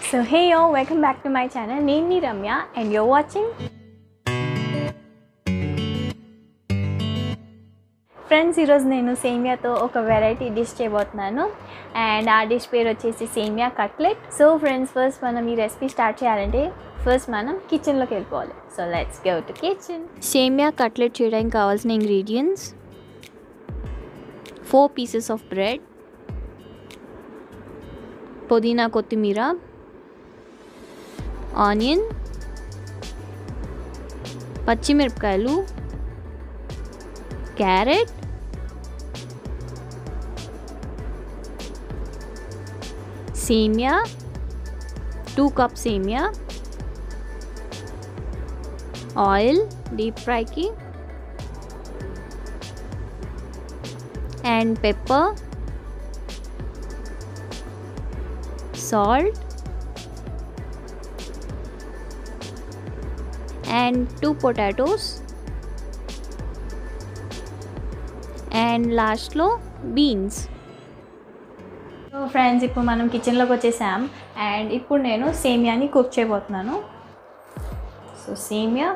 So hey y'all, welcome back to my channel. Name me Ramya and you're watching. Friends, ఈ రోజు నేను సేమియాతో ఒక variety dish చేయబోతున్నాను and ఆ డిష్ పేరు వచ్చేసి సేమియా కట్లెట్. సో ఫ్రెండ్స్, ఫస్ట్ మనం ఈ రెసిపీ స్టార్ట్ చేయాలంటే ఫస్ట్ మనం కిచెన్లోకి వెళ్ళిపోవాలి. So let's go to kitchen. సేమియా కట్లెట్ చేయడానికి కావాల్సిన ఇంగ్రీడియంట్స్: 4 pieces of bread, పుదీనా కొత్తిమీర, ఆనియన్, పచ్చిమిరపకాయలు, క్యారెట్, సేమియా 2 cups సేమియా, ఆయిల్ డీప్ ఫ్రైకి, and pepper, salt and 2 potatoes and last లో beans. సో ఫ్రెండ్స్, ఇప్పుడు మనం కిచెన్లోకి వచ్చేసాం అండ్ ఇప్పుడు నేను సేమియాని కుక్ చేయబోతున్నాను. సో సేమియా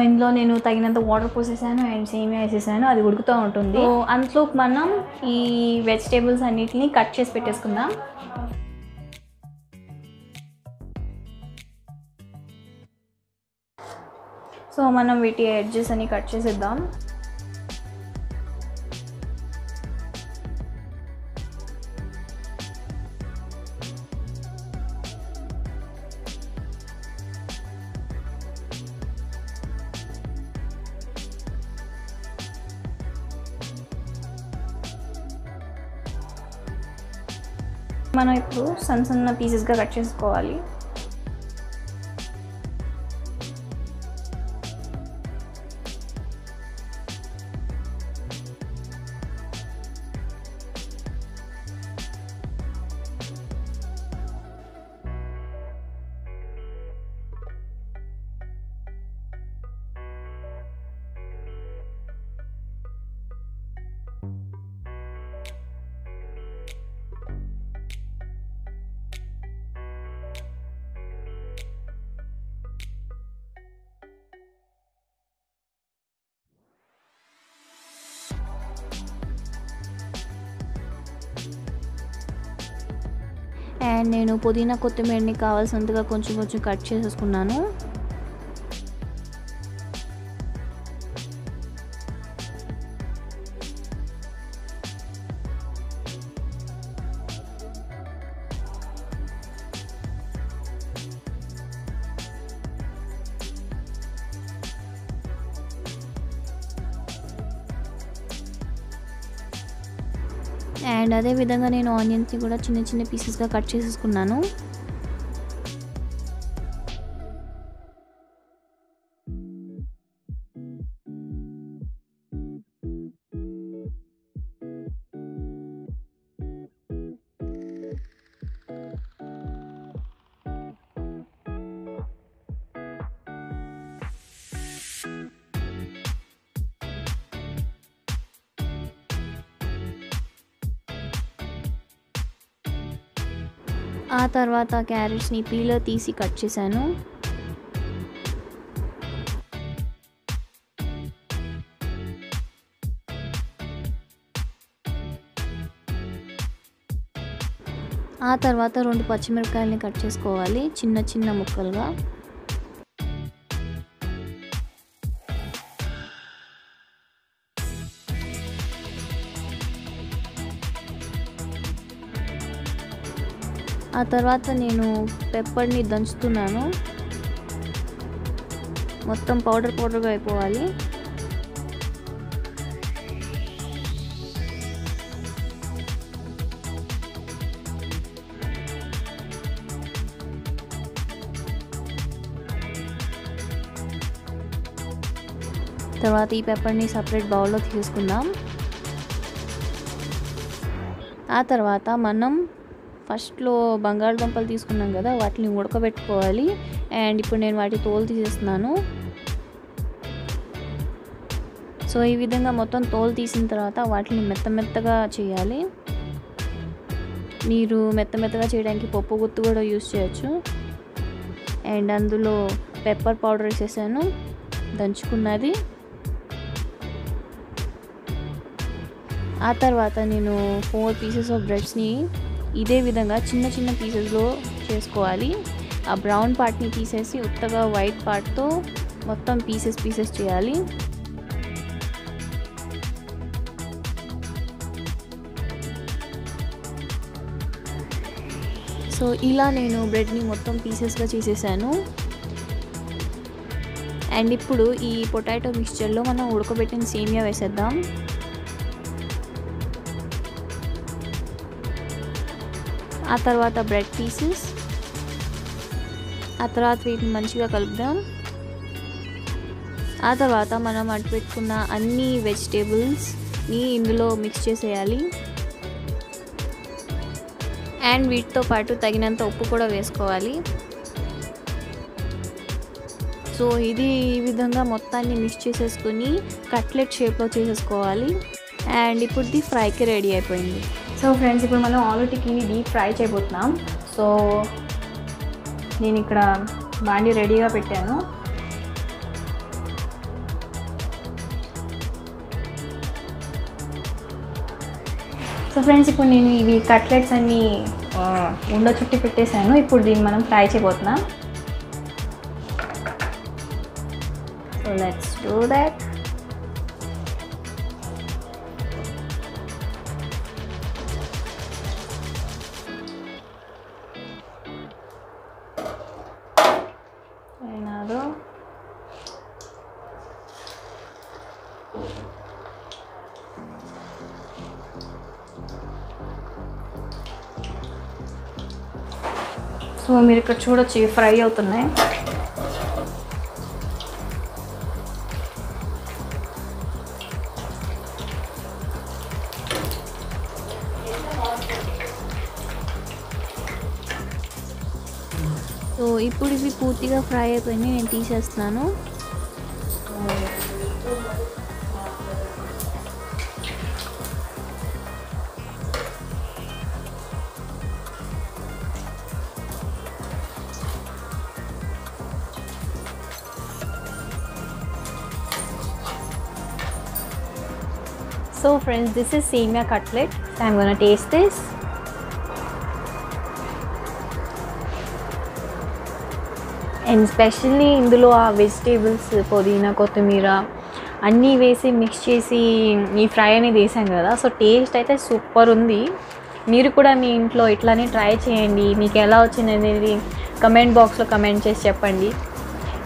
ఇందులో నేను తగినంత వాటర్ పోసేసాను అండ్ సేమియా వేసేసాను. అది ఉడుకుతూ ఉంటుంది. సో అందులో మనం ఈ వెజిటేబుల్స్ అన్నిటిని కట్ చేసి పెట్టేసుకుందాం. సో మనం వీటి ఎడ్జెస్ అన్ని కట్ చేసేద్దాం. మనం ఇప్పుడు సన్న సన్న పీసెస్గా కట్ చేసుకోవాలి. అండ్ నేను పుదీనా కొత్తిమీరని కావాల్సినంతగా కొంచెం కొంచెం కట్ చేసేసుకున్నాను. అండ్ అదేవిధంగా నేను ఆనియన్స్ని కూడా చిన్న చిన్న పీసెస్గా కట్ చేసేసుకున్నాను. ఆ తర్వాత క్యారెట్స్ని పీలర్ తీసి కట్ చేశాను. ఆ తర్వాత 2 పచ్చిమిరపకాయలని కట్ చేసుకోవాలి చిన్న చిన్న ముక్కలుగా. ఆ తర్వాత నేను పెప్పర్ని దంచుతున్నాను. మొత్తం పౌడర్గా అయిపోవాలి. తర్వాత ఈ పెప్పర్ని సపరేట్ బౌల్లో తీసుకుందాం. ఆ తర్వాత మనం ఫస్ట్లో బంగాళదుంపలు తీసుకున్నాం కదా, వాటిని ఉడకబెట్టుకోవాలి. అండ్ ఇప్పుడు నేను వాటి తోలు తీసేస్తున్నాను. సో ఈ విధంగా మొత్తం తోలు తీసిన తర్వాత వాటిని మెత్తగా చేయాలి. మీరు మెత్తగా చేయడానికి పప్పు గుత్తు కూడా యూస్ చేయొచ్చు. అండ్ అందులో పెప్పర్ పౌడర్ వేసేసాను, దంచుకున్నది. ఆ తర్వాత నేను 4 పీసెస్ ఆఫ్ బ్రెడ్స్ని ఇదే విధంగా చిన్న పీసెస్లో చేసుకోవాలి. ఆ బ్రౌన్ పార్ట్ని తీసేసి ఉత్తగా వైట్ పార్ట్తో మొత్తం పీసెస్ చేయాలి. సో ఇలా నేను బ్రెడ్ని మొత్తం పీసెస్గా చేసేసాను. అండ్ ఇప్పుడు ఈ పొటాటో మిక్స్చర్లో మనం ఉడకబెట్టిన సేమియా వేసేద్దాం. ఆ తర్వాత బ్రెడ్ పీసెస్, ఆ తర్వాత వీటిని మంచిగా కలుపుదాం. ఆ తర్వాత మనం పెట్టుకున్న అన్ని వెజిటేబుల్స్ని ఇందులో మిక్స్ చేసేయాలి. అండ్ వీటితో పాటు తగినంత ఉప్పు కూడా వేసుకోవాలి. సో ఇది ఈ విధంగా మొత్తాన్ని మిక్స్ చేసేసుకుని కట్లెట్ షేప్లో చేసేసుకోవాలి. అండ్ ఇప్పుడు ఇది ఫ్రైకి రెడీ అయిపోయింది. సో ఫ్రెండ్స్, ఇప్పుడు మనం ఆలూ టిక్కీని డీప్ ఫ్రై చేయబోతున్నాం. సో నేను ఇక్కడ బాండీ రెడీగా పెట్టాను. సో ఫ్రెండ్స్, ఇప్పుడు నేను ఇవి కట్లెట్స్ అన్నీ ఉండ చుట్టి పెట్టేశాను. ఇప్పుడు దీన్ని మనం ఫ్రై చేయబోతున్నాం. So let's do that. So మీరు ఇక్కడ చూడొచ్చు, ఫ్రై అవుతున్నాయి. సో ఇప్పుడు ఇవి పూర్తిగా ఫ్రై అయిపోయింది, నేను తీసేస్తున్నాను. So friends, this is Sēmiyā cutlet. So I'm gonna taste this. And especially ఇందులో ఆ వెజిటేబుల్స్, పుదీనా, కొత్తిమీర అన్నీ వేసి మిక్స్ చేసి ఈ ఫ్రై అనేది వేసాం కదా. సో టేస్ట్ అయితే సూపర్ ఉంది. మీరు కూడా మీ ఇంట్లో ఇట్లానే ట్రై చేయండి. మీకు ఎలా వచ్చింది అనేది కమెంట్ బాక్స్లో కమెంట్ చేసి చెప్పండి.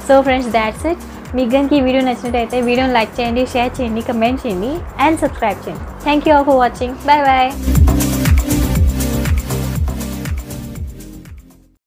So friends, that's it. మీకు కనుక ఈ వీడియో నచ్చినట్టయితే వీడియోని లైక్ చేయండి, షేర్ చేయండి, కమెంట్ చేయండి అండ్ సబ్స్క్రైబ్ చేయండి. Thank you all for watching. Bye bye.